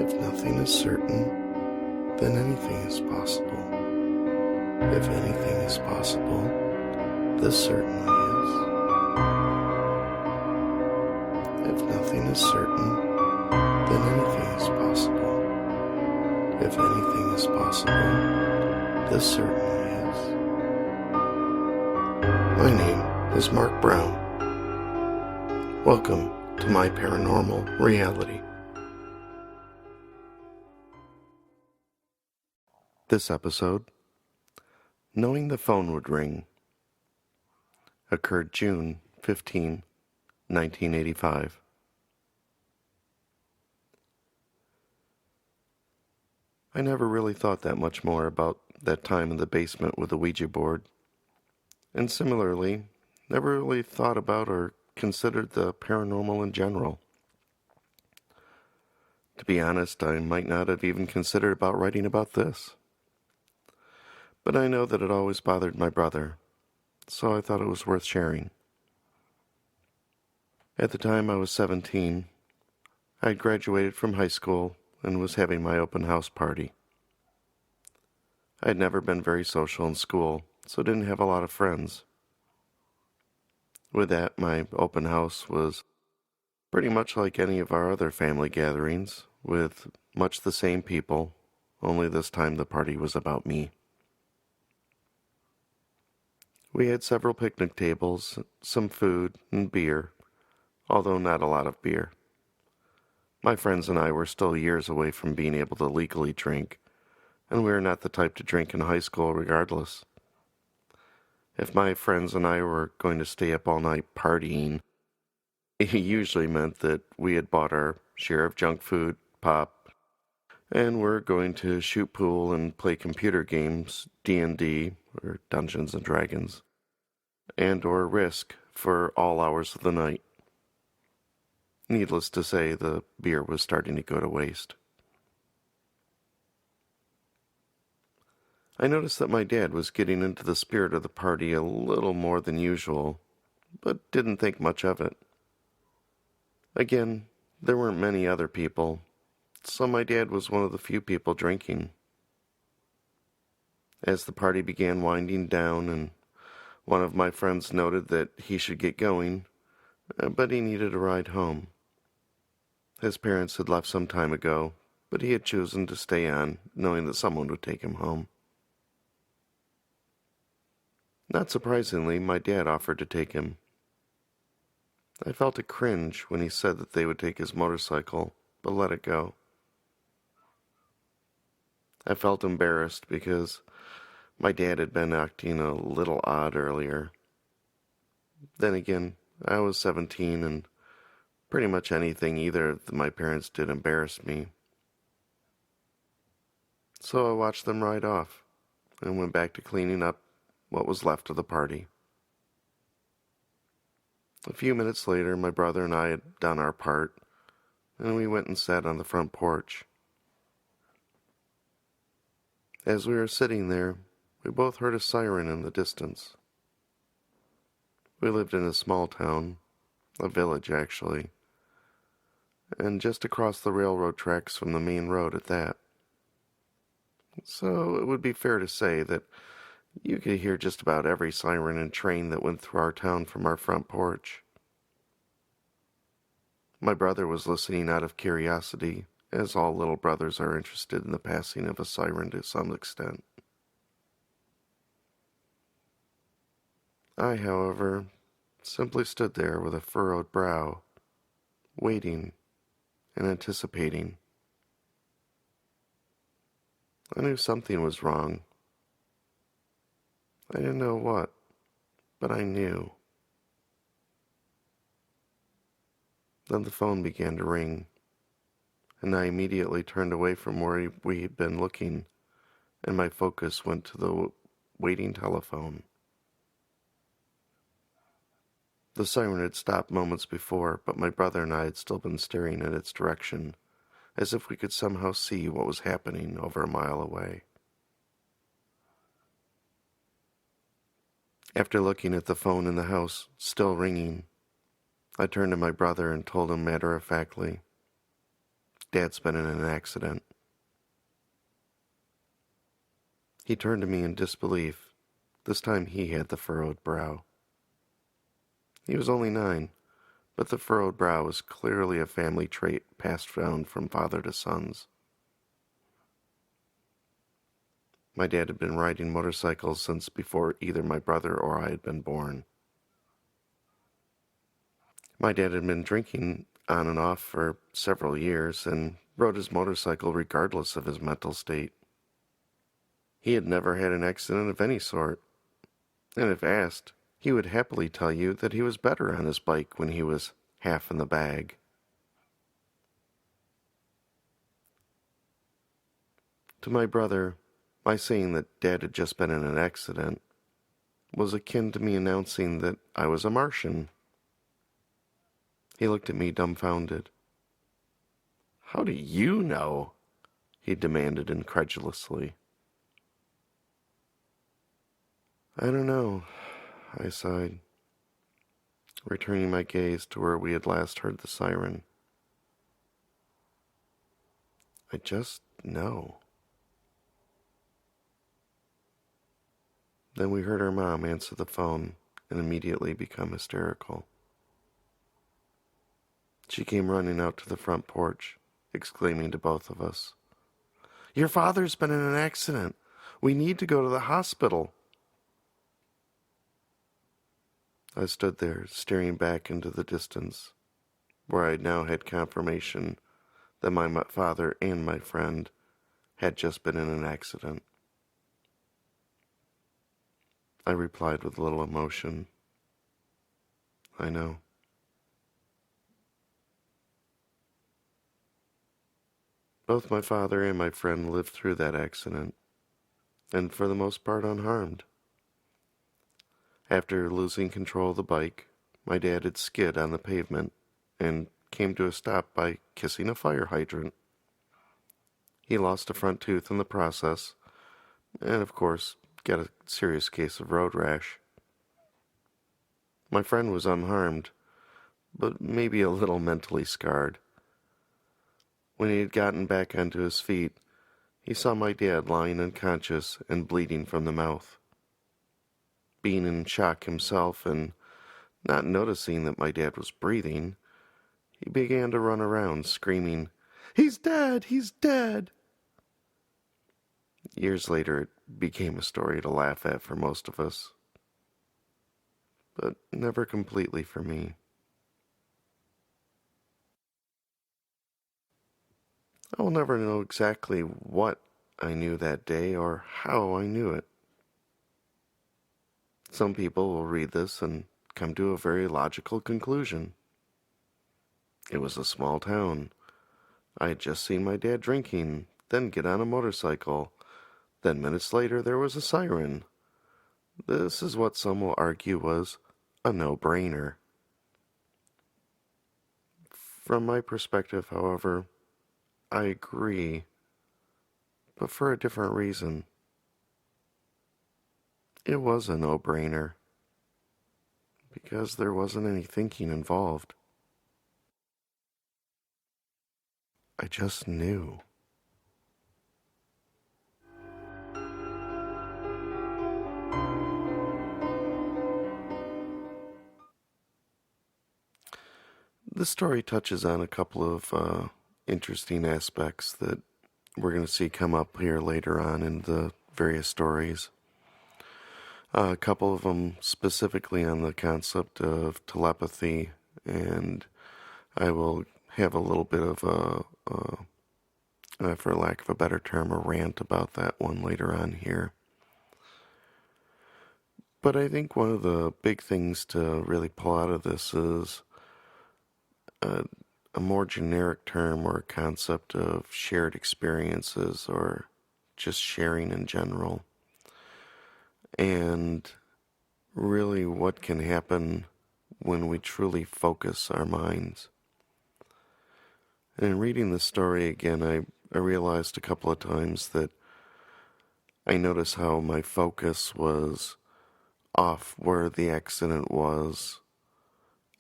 If nothing is certain, then anything is possible. If anything is possible, this certainly is. If nothing is certain, then anything is possible. If anything is possible, this certainly is. My name is Mark Brown. Welcome to My Paranormal Reality. This episode, knowing the phone would ring, occurred June 15, 1985. I never really thought that much more about that time in the basement with the Ouija board, and similarly, never really thought about or considered the paranormal in general. To be honest, I might not have even considered about writing about this. But I know that it always bothered my brother, so I thought it was worth sharing. At the time I was 17, I had graduated from high school and was having my open house party. I had never been very social in school, so didn't have a lot of friends. With that, my open house was pretty much like any of our other family gatherings, with much the same people, only this time the party was about me. We had several picnic tables, some food, and beer, although not a lot of beer. My friends and I were still years away from being able to legally drink, and we were not the type to drink in high school regardless. If my friends and I were going to stay up all night partying, it usually meant that we had bought our share of junk food, pop, and were going to shoot pool and play computer games, D&D, or Dungeons and Dragons, and or Risk for all hours of the night. Needless to say, the beer was starting to go to waste. I noticed that my dad was getting into the spirit of the party a little more than usual, but didn't think much of it. Again, there weren't many other people, so my dad was one of the few people drinking. As the party began winding down and one of my friends noted that he should get going, but he needed a ride home. His parents had left some time ago, but he had chosen to stay on, knowing that someone would take him home. Not surprisingly, my dad offered to take him. I felt a cringe when he said that they would take his motorcycle, but let it go. I felt embarrassed because my dad had been acting a little odd earlier. Then again, I was 17 and pretty much anything either of my parents did embarrassed me. So I watched them ride off and went back to cleaning up what was left of the party. A few minutes later, my brother and I had done our part, and we went and sat on the front porch. As we were sitting there, we both heard a siren in the distance. We lived in a small town, a village actually, and just across the railroad tracks from the main road at that. So it would be fair to say that you could hear just about every siren and train that went through our town from our front porch. My brother was listening out of curiosity, as all little brothers are interested in the passing of a siren to some extent. I, however, simply stood there with a furrowed brow, waiting and anticipating. I knew something was wrong. I didn't know what, but I knew. Then the phone began to ring, and I immediately turned away from where we had been looking, and my focus went to the waiting telephone. The siren had stopped moments before, but my brother and I had still been staring in its direction, as if we could somehow see what was happening over a mile away. After looking at the phone in the house, still ringing, I turned to my brother and told him matter-of-factly, Dad's been in an accident." He turned to me in disbelief. This time he had the furrowed brow. He was only 9, but the furrowed brow was clearly a family trait passed down from father to sons. My dad had been riding motorcycles since before either my brother or I had been born. My dad had been drinking on and off for several years and rode his motorcycle regardless of his mental state. He had never had an accident of any sort, and if asked, he would happily tell you that he was better on his bike when he was half in the bag. To my brother, my saying that Dad had just been in an accident was akin to me announcing that I was a Martian. He looked at me dumbfounded. "How do you know?" he demanded incredulously. "I don't know," I sighed, returning my gaze to where we had last heard the siren. "I just know." Then we heard our mom answer the phone and immediately become hysterical. She came running out to the front porch, exclaiming to both of us, "Your father's been in an accident. We need to go to the hospital." I stood there, staring back into the distance, where I now had confirmation that my father and my friend had just been in an accident. I replied with a little emotion, "I know." Both my father and my friend lived through that accident, and for the most part unharmed. After losing control of the bike, my dad had skid on the pavement and came to a stop by kissing a fire hydrant. He lost a front tooth in the process, and of course, got a serious case of road rash. My friend was unharmed, but maybe a little mentally scarred. When he had gotten back onto his feet, he saw my dad lying unconscious and bleeding from the mouth. Being in shock himself and not noticing that my dad was breathing, he began to run around screaming, "He's dead! He's dead!" Years later, it became a story to laugh at for most of us, but never completely for me. I will never know exactly what I knew that day or how I knew it. Some people will read this and come to a very logical conclusion. It was a small town. I had just seen my dad drinking, then get on a motorcycle. Then minutes later there was a siren. This is what some will argue was a no-brainer. From my perspective, however, I agree, but for a different reason. It was a no-brainer, because there wasn't any thinking involved. I just knew. This story touches on a couple of interesting aspects that we're going to see come up here later on in the various stories. A couple of them specifically on the concept of telepathy, and I will have a little bit of for lack of a better term, a rant about that one later on here. But I think one of the big things to really pull out of this is a more generic term or concept of shared experiences or just sharing in general. And really what can happen when we truly focus our minds. And in reading this story again, I realized a couple of times that I noticed how my focus was off where the accident was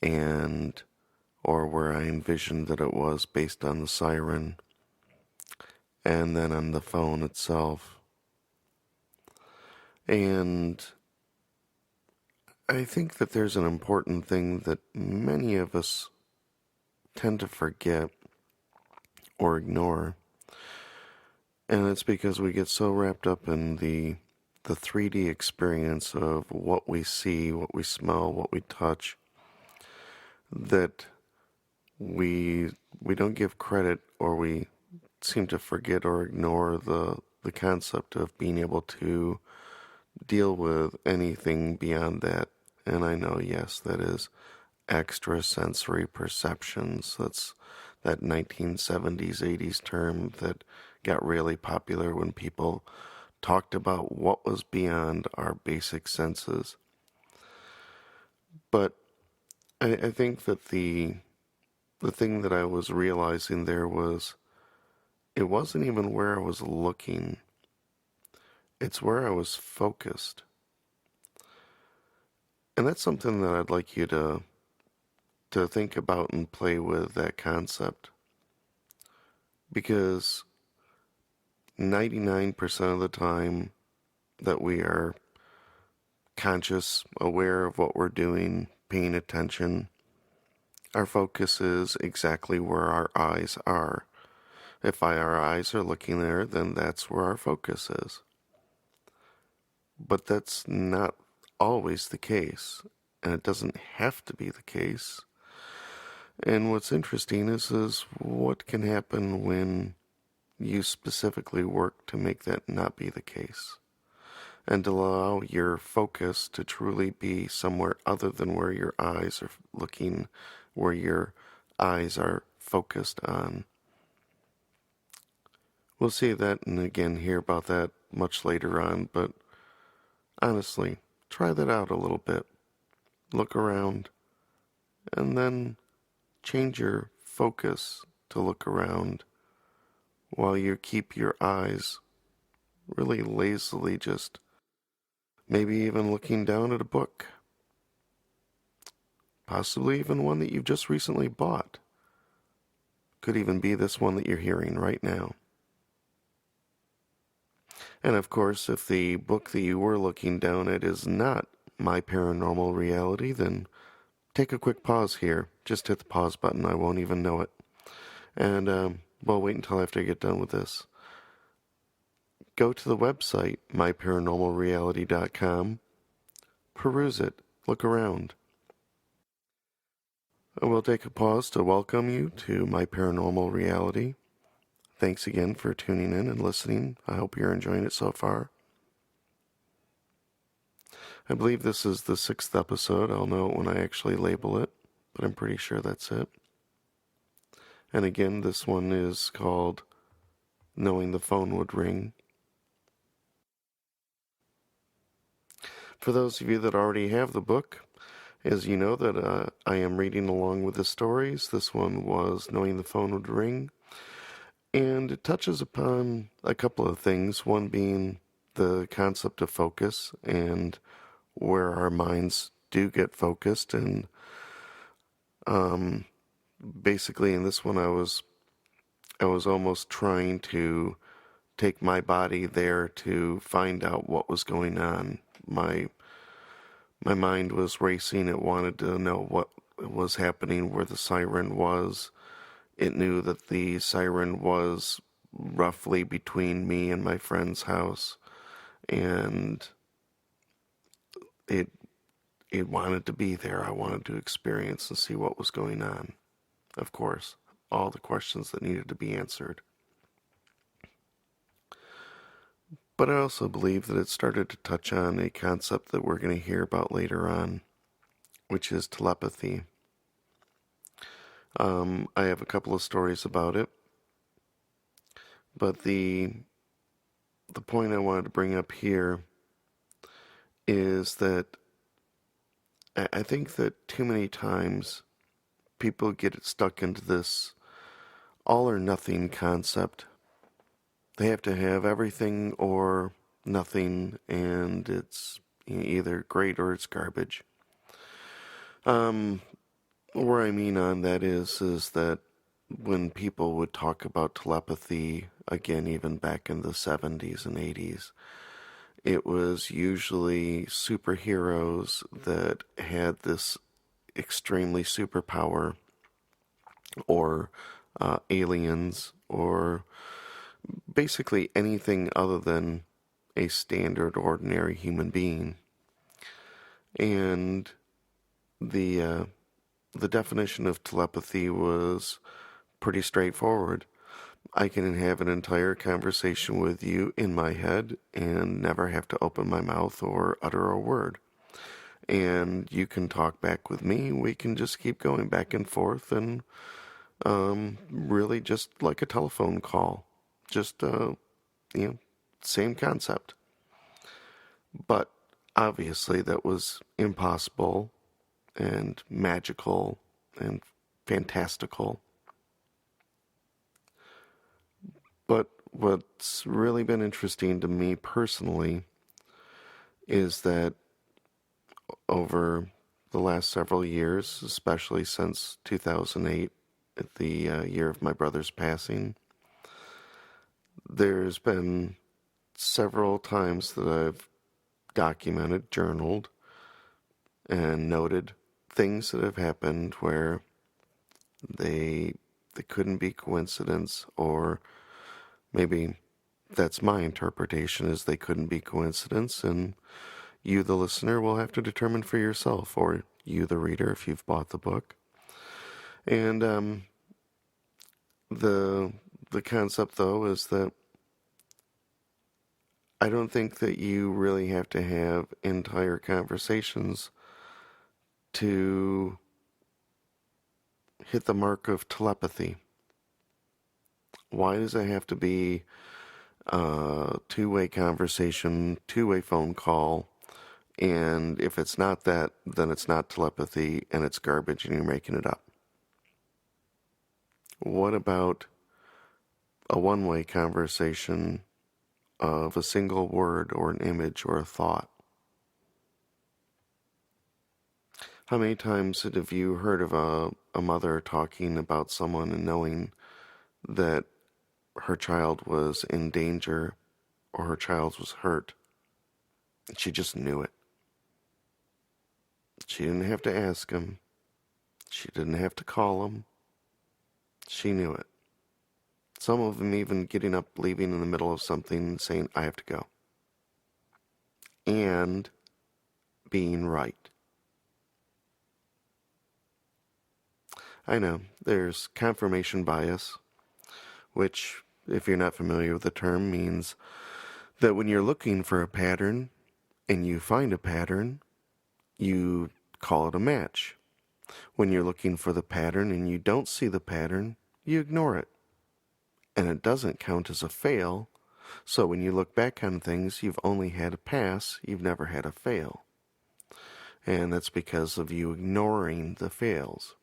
and or where I envisioned that it was based on the siren, and then on the phone itself. And I think that there's an important thing that many of us tend to forget or ignore, and it's because we get so wrapped up in the 3D experience of what we see, what we smell, what we touch, that we don't give credit, or we seem to forget or ignore the concept of being able to deal with anything beyond that. And I know, yes, that is extrasensory perceptions. That's that 1970s, 80s term that got really popular when people talked about what was beyond our basic senses. But I think that the thing that I was realizing there was it wasn't even where I was looking, it's where I was focused. And that's something that I'd like you to think about and play with, that concept. Because 99% of the time that we are conscious, aware of what we're doing, paying attention, our focus is exactly where our eyes are. If our eyes are looking there, then that's where our focus is. But that's not always the case, and it doesn't have to be the case. And what's interesting is what can happen when you specifically work to make that not be the case, and allow your focus to truly be somewhere other than where your eyes are looking, where your eyes are focused on. We'll see that and again hear about that much later on, but honestly, try that out a little bit. Look around, and then change your focus to look around while you keep your eyes really lazily just maybe even looking down at a book. Possibly even one that you've just recently bought. Could even be this one that you're hearing right now. And of course, if the book that you were looking down at is not My Paranormal Reality, then take a quick pause here. Just hit the pause button. I won't even know it. And, well, wait until after I get done with this. Go to the website, MyParanormalReality.com. Peruse it. Look around. We'll take a pause to welcome you to My Paranormal Reality. Thanks again for tuning in and listening. I hope you're enjoying it so far. I believe this is the 6th episode. I'll know it when I actually label it, but I'm pretty sure that's it. And again, this one is called Knowing the Phone Would Ring. For those of you that already have the book, as you know that I am reading along with the stories. This one was Knowing the Phone Would Ring. And it touches upon a couple of things, one being the concept of focus and where our minds do get focused. And basically in this one I was almost trying to take my body there to find out what was going on. My mind was racing. It wanted to know what was happening, where the siren was. It knew that the siren was roughly between me and my friend's house, and it wanted to be there. I wanted to experience and see what was going on. Of course, all the questions that needed to be answered. But I also believe that it started to touch on a concept that we're going to hear about later on, which is telepathy. I have a couple of stories about it, but the point I wanted to bring up here is that I think that too many times people get stuck into this all or nothing concept. They have to have everything or nothing, and it's either great or it's garbage. Where I mean on that is that when people would talk about telepathy, again, even back in the 70s and 80s, it was usually superheroes that had this extremely superpower, or aliens, or basically anything other than a standard, ordinary human being. And the uh, the definition of telepathy was pretty straightforward. I can have an entire conversation with you in my head and never have to open my mouth or utter a word. And you can talk back with me. We can just keep going back and forth, and really just like a telephone call. Just, same concept. But obviously, that was impossible and magical and fantastical. But what's really been interesting to me personally is that over the last several years, especially since 2008, at the year of my brother's passing, there's been several times that I've documented, journaled, and noted things that have happened where they they couldn't be coincidence, or maybe that's my interpretation, is they couldn't be coincidence, and you, the listener, will have to determine for yourself, or you, the reader, if you've bought the book. And the the concept, though, is that I don't think that you really have to have entire conversations to hit the mark of telepathy. Why does it have to be a two-way conversation, two-way phone call? And if it's not that, then it's not telepathy and it's garbage and you're making it up. What about a one-way conversation of a single word or an image or a thought? How many times have you heard of a mother talking about someone and knowing that her child was in danger or her child was hurt? She just knew it. She didn't have to ask him. She didn't have to call him. She knew it. Some of them even getting up, leaving in the middle of something, and saying, I have to go. And being right. I know, there's confirmation bias, which, if you're not familiar with the term, means that when you're looking for a pattern and you find a pattern, you call it a match. When you're looking for the pattern and you don't see the pattern, you ignore it. And it doesn't count as a fail, so when you look back on things, you've only had a pass, you've never had a fail. And that's because of you ignoring the fails.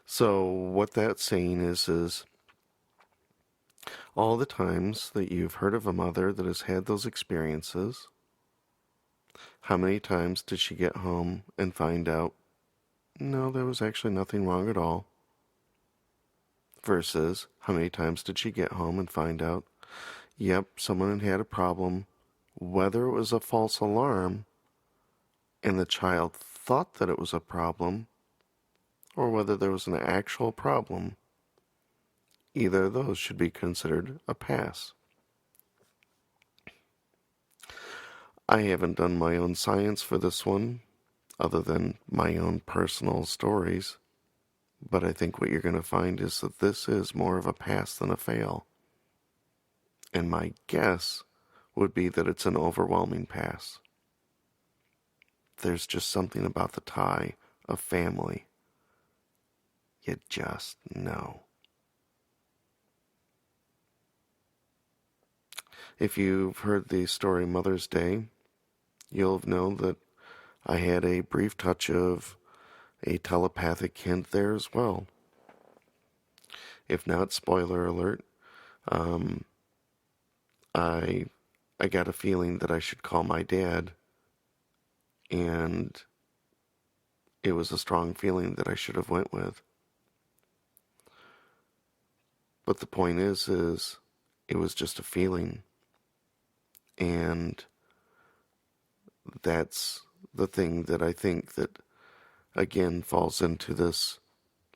So what that's saying is all the times that you've heard of a mother that has had those experiences, how many times did she get home and find out, no, there was actually nothing wrong at all? Versus, how many times did she get home and find out, yep, someone had a problem, whether it was a false alarm and the child thought that it was a problem, or whether there was an actual problem. Either of those should be considered a pass. I haven't done my own science for this one, other than my own personal stories, but I think what you're going to find is that this is more of a pass than a fail. And my guess would be that it's an overwhelming pass. There's just something about the tie of family. You just know. If you've heard the story Mother's Day, you'll know that I had a brief touch of a telepathic hint there as well. If not, spoiler alert, I got a feeling that I should call my dad and it was a strong feeling that I should have went with. But the point is it was just a feeling. And that's the thing that I think that, again, falls into this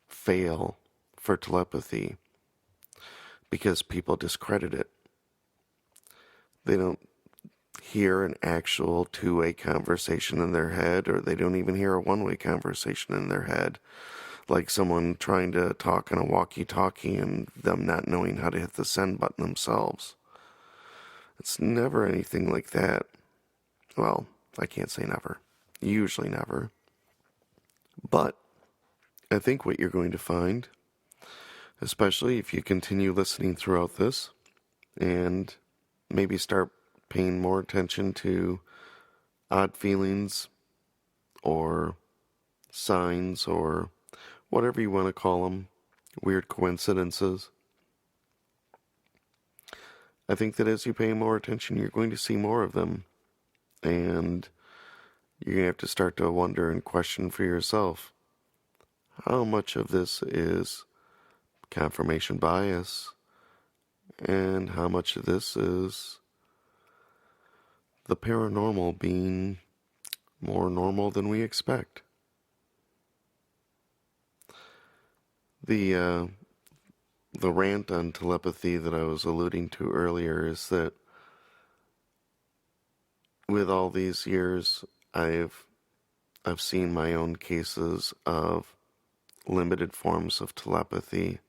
fail for telepathy, because people discredit it. They don't hear an actual two-way conversation in their head, or they don't even hear a one-way conversation in their head, like someone trying to talk on a walkie-talkie and them not knowing how to hit the send button themselves. It's never anything like that. Well, I can't say never. Usually never. But I think what you're going to find, especially if you continue listening throughout this and maybe start paying more attention to odd feelings or signs or whatever you want to call them, weird coincidences. I think that as you pay more attention, you're going to see more of them. And you're going to have to start to wonder and question for yourself, how much of this is confirmation bias and how much of this is the paranormal being more normal than we expect. The rant on telepathy that I was alluding to earlier is that with all these years, I've seen my own cases of limited forms of telepathy.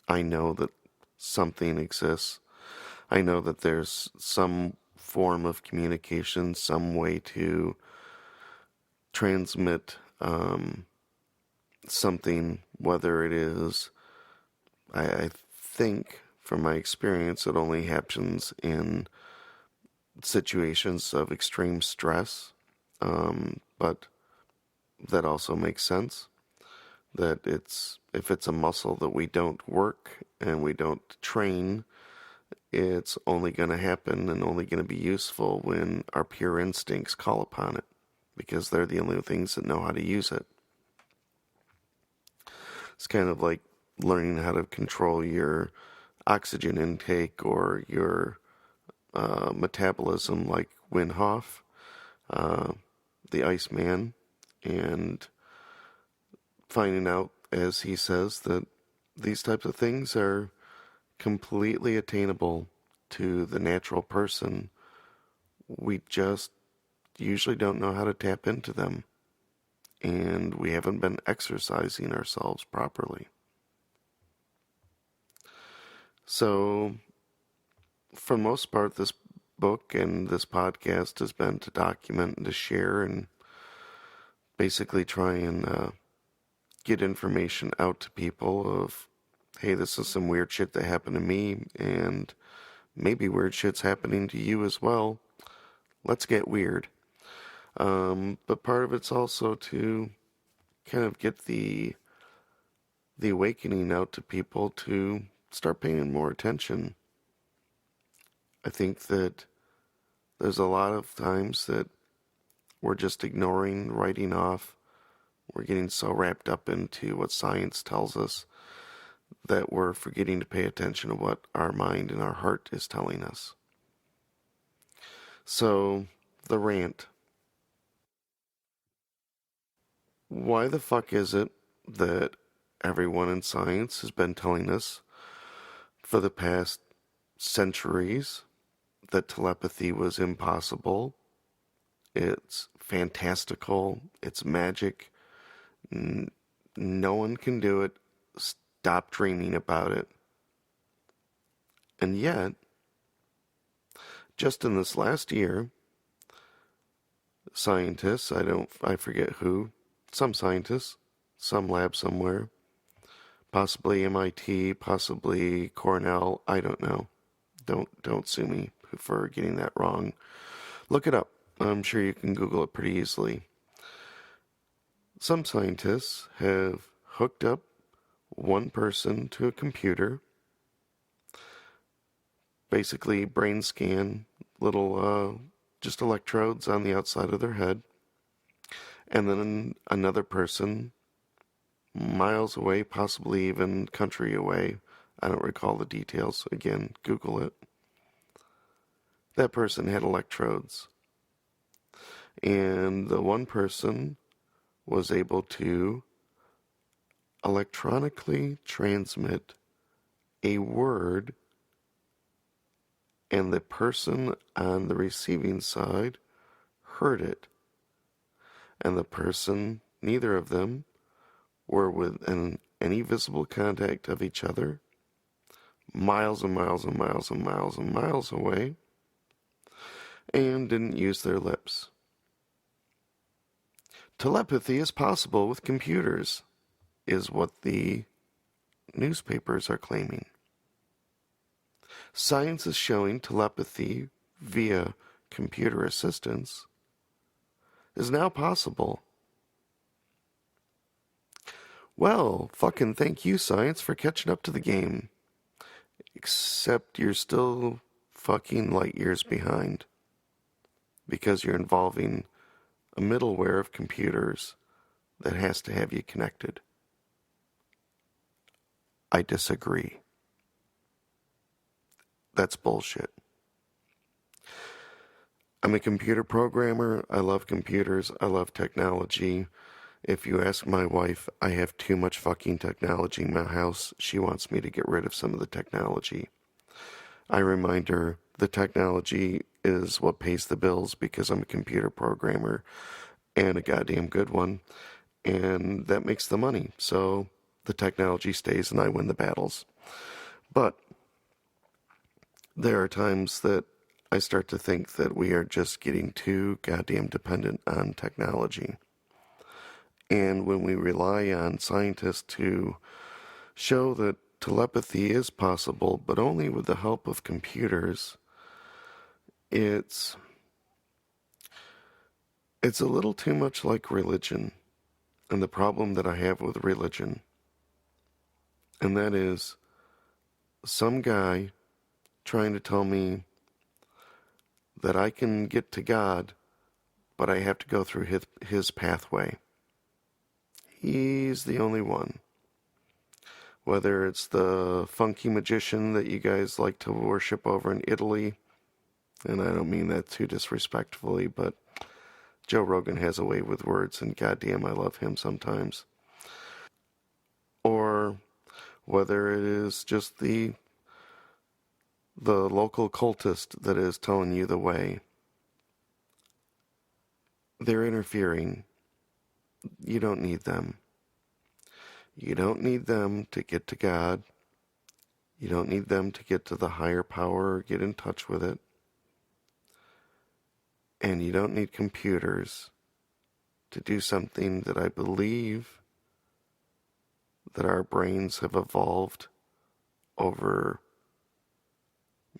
I know that something exists. I know that there's some form of communication, some way to transmit something, whether it is, I think from my experience, it only happens in situations of extreme stress, but that also makes sense, that if it's a muscle that we don't work and we don't train, it's only going to happen and only going to be useful when our pure instincts call upon it, because they're the only things that know how to use it. It's kind of like learning how to control your oxygen intake or your metabolism, like Wim Hof, the Iceman, and finding out, as he says, that these types of things are completely attainable to the natural person. We just usually don't know how to tap into them, and we haven't been exercising ourselves properly. So, for the most part, this book and this podcast has been to document and to share and basically try and get information out to people of, hey, this is some weird shit that happened to me, and maybe weird shit's happening to you as well. Let's get weird. But part of it's also to kind of get the awakening out to people to start paying more attention. I think that there's a lot of times that we're just ignoring, writing off. We're getting so wrapped up into what science tells us that we're forgetting to pay attention to what our mind and our heart is telling us. So, the rant. Why the fuck is it that everyone in science has been telling us for the past centuries that telepathy was impossible? It's fantastical. It's magic. No one can do it. Stop dreaming about it. And yet, just in this last year, scientists, I forget who, some scientists, some lab somewhere, possibly MIT, possibly Cornell, I don't know. Don't sue me for getting that wrong. Look it up. I'm sure you can Google it pretty easily. Some scientists have hooked up one person to a computer, basically brain scan, little just electrodes on the outside of their head, And then another person, miles away, possibly even country away, I don't recall the details, again, Google it. That person had electrodes. And the one person was able to electronically transmit a word, and the person on the receiving side heard it. And the person, neither of them, were within any visible contact of each other, miles and miles and miles and miles and miles away, and didn't use their lips. Telepathy is possible with computers, is what the newspapers are claiming. Science is showing telepathy via computer assistance is now possible. Well, fucking thank you, science, for catching up to the game. Except you're still fucking light years behind. Because you're involving a middleware of computers that has to have you connected. I disagree. That's bullshit. I'm a computer programmer. I love computers. I love technology. If you ask my wife, I have too much fucking technology in my house. She wants me to get rid of some of the technology. I remind her the technology is what pays the bills because I'm a computer programmer and a goddamn good one. And that makes the money. So the technology stays and I win the battles. But there are times that I start to think that we are just getting too goddamn dependent on technology. And when we rely on scientists to show that telepathy is possible, but only with the help of computers, it's a little too much like religion. And the problem that I have with religion, and that is some guy trying to tell me that I can get to God, but I have to go through his pathway. He's the only one. Whether it's the funky magician that you guys like to worship over in Italy, and I don't mean that too disrespectfully, but Joe Rogan has a way with words, and goddamn, I love him sometimes. Or whether it is just the local cultist that is telling you the way. They're interfering. You don't need them. You don't need them to get to God. You don't need them to get to the higher power or get in touch with it. And you don't need computers to do something that I believe that our brains have evolved over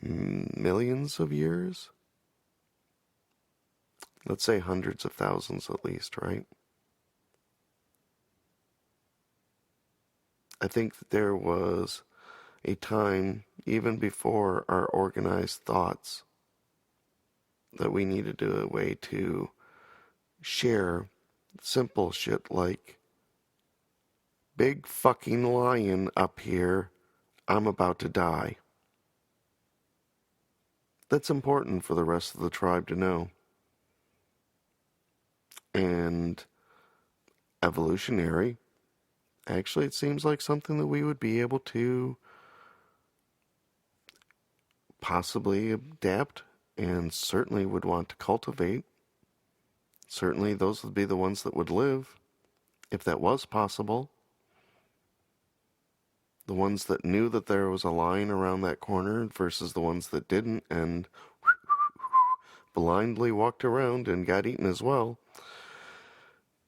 millions of years. Let's say hundreds of thousands at least, right? I think that there was a time, even before our organized thoughts, that we needed a way to share simple shit like, big fucking lion up here, I'm about to die. That's important for the rest of the tribe to know. And evolutionary, actually it seems like something that we would be able to possibly adapt and certainly would want to cultivate. Certainly those would be the ones that would live, if that was possible. The ones that knew that there was a lion around that corner versus the ones that didn't and blindly walked around and got eaten as well.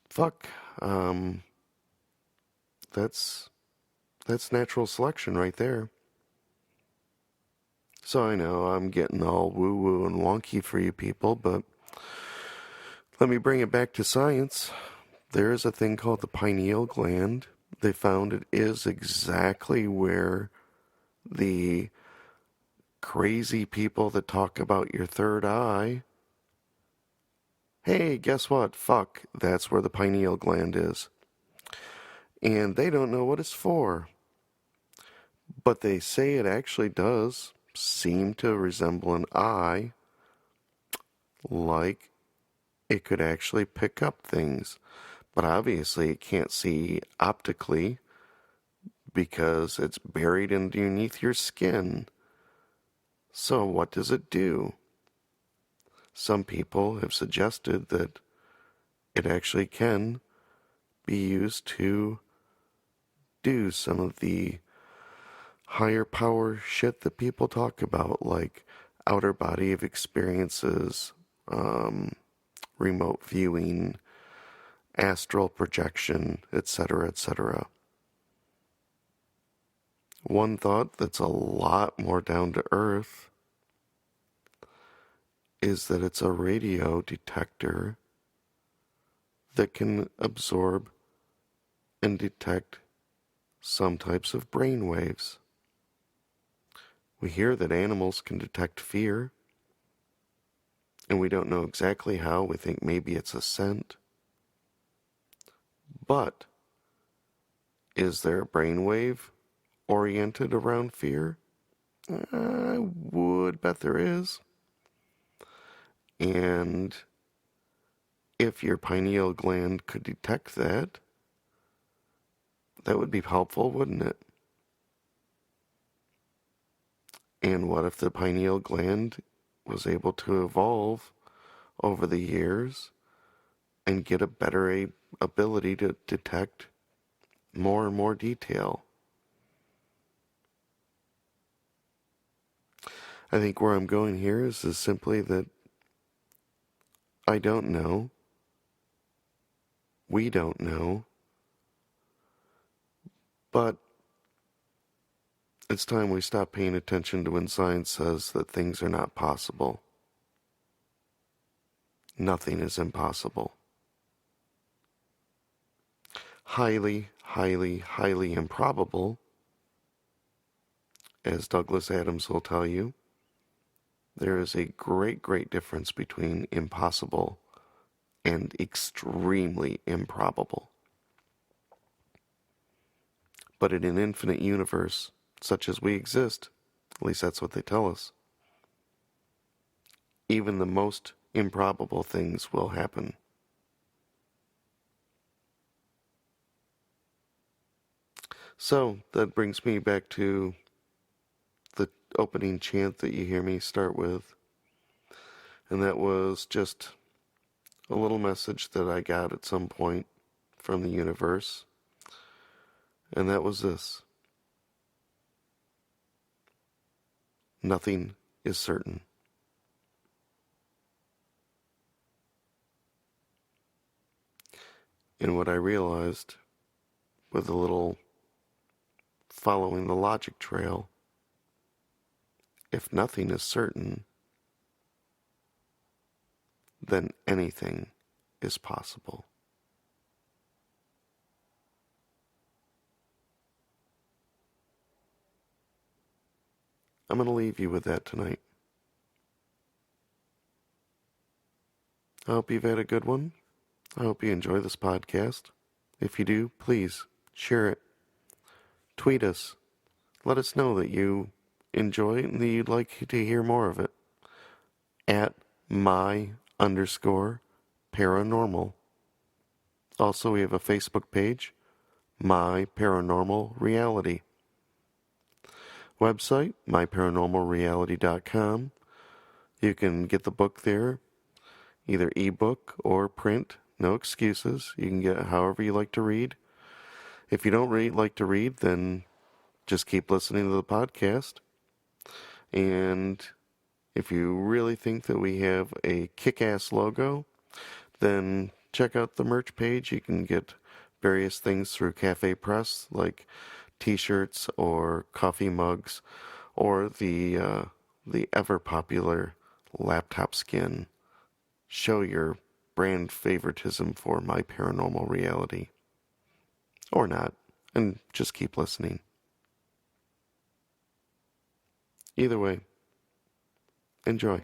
Fuck. That's natural selection right there. So I know I'm getting all woo-woo and wonky for you people, but let me bring it back to science. There is a thing called the pineal gland. They found it is exactly where the crazy people that talk about your third eye hey, guess what? Fuck, that's where the pineal gland is. And they don't know what it's for. But they say it actually does seem to resemble an eye, like it could actually pick up things. But obviously it can't see optically because it's buried underneath your skin. So what does it do? Some people have suggested that it actually can be used to do some of the higher power shit that people talk about, like outer body of experiences, remote viewing, astral projection, etc., etc. One thought that's a lot more down to earth is that it's a radio detector that can absorb and detect some types of brain waves. We hear that animals can detect fear, and we don't know exactly how. We think maybe it's a scent. But is there a brainwave oriented around fear? I would bet there is. And if your pineal gland could detect that, that would be helpful, wouldn't it? And what if the pineal gland was able to evolve over the years and get a better ability to detect more and more detail? I think where I'm going here is simply that I don't know. We don't know. But it's time we stop paying attention to when science says that things are not possible. Nothing is impossible. Highly, highly, highly improbable, as Douglas Adams will tell you. There is a great, great difference between impossible and extremely improbable. But in an infinite universe, such as we exist, at least that's what they tell us, even the most improbable things will happen. So that brings me back to the opening chant that you hear me start with. And that was just a little message that I got at some point from the universe. And that was this: nothing is certain. And what I realized with a little following the logic trail, if nothing is certain, then anything is possible. I'm going to leave you with that tonight. I hope you've had a good one. I hope you enjoy this podcast. If you do, please share it. Tweet us. Let us know that you enjoy it and that you'd like to hear more of it. At my_paranormal. Also, we have a Facebook page, MyParanormalReality. Website, MyParanormalReality.com. You can get the book there, either ebook or print. No excuses. You can get it however you like to read. If you don't like to read, then just keep listening to the podcast. And if you really think that we have a kick-ass logo, then check out the merch page. You can get various things through Cafe Press, like t-shirts or coffee mugs, or the ever-popular laptop skin. Show your brand favoritism for My Paranormal Reality. Or not, and just keep listening. Either way, enjoy.